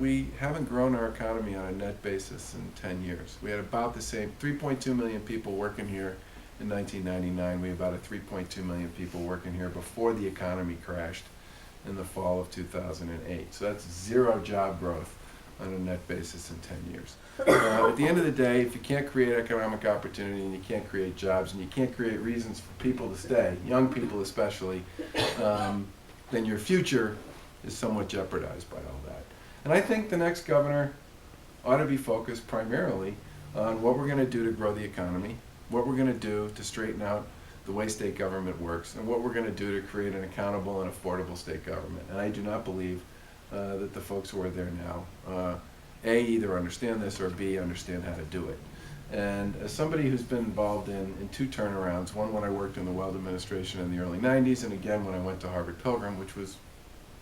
we haven't grown our economy on a net basis in 10 years. We had about the same, 3.2 million people working here in 1999. We had about 3.2 million people working here before the economy crashed in the fall of 2008. So that's zero job growth on a net basis in 10 years. At the end of the day, if you can't create economic opportunity and you can't create jobs and you can't create reasons for people to stay, young people especially, then your future is somewhat jeopardized by all that. And I think the next governor ought to be focused primarily on what we're going to do to grow the economy, what we're going to do to straighten out the way state government works, and what we're going to do to create an accountable and affordable state government. And I do not believe that the folks who are there now, A, either understand this, or B, understand how to do it. And as somebody who's been involved in two turnarounds, one when I worked in the Weld administration in the early 90s, and again when I went to Harvard Pilgrim, which was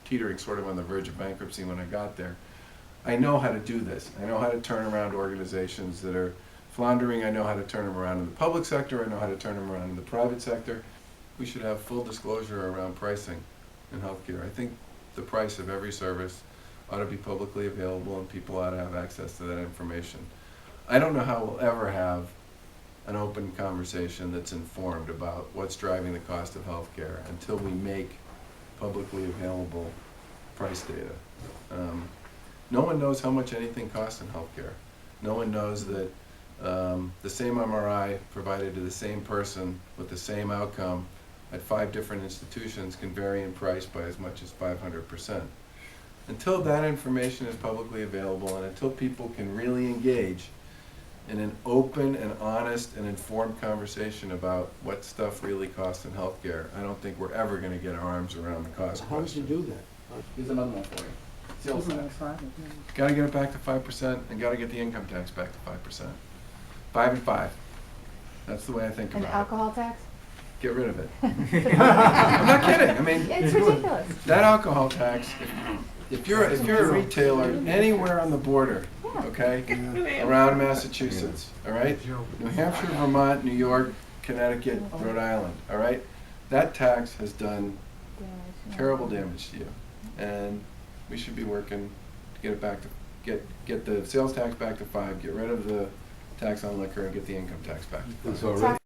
teetering sort of on the verge of bankruptcy when I got there, I know how to do this. I know how to turn around organizations that are floundering. I know how to turn them around in the public sector. I know how to turn them around in the private sector. We should have full disclosure around pricing in healthcare. I think the price of every service ought to be publicly available and people ought to have access to that information. I don't know how we'll ever have an open conversation that's informed about what's driving the cost of healthcare until we make publicly available price data. No one knows how much anything costs in healthcare. No one knows that the same MRI provided to the same person with the same outcome at 5 different institutions can vary in price by as much as 500%. Until that information is publicly available and until people can really engage in an open and honest and informed conversation about what stuff really costs in healthcare, I don't think we're ever going to get our arms around the cost How would you question. do that? Here's another one for you. Sales tax. Got to get it back to 5% and got to get the income tax back to 5%. 5 and 5. That's the way I think An about alcohol tax? it. Get rid of it. I'm not kidding. I mean, It's ridiculous. that alcohol tax, if you're a retailer anywhere on the border, okay, around Massachusetts, all right, New Hampshire, Vermont, New York, Connecticut, Rhode Island, all right, that tax has done terrible damage to you, and we should be working to get it back to get the sales tax back to 5, get rid of the tax on liquor, and get the income tax back to 5. So Talk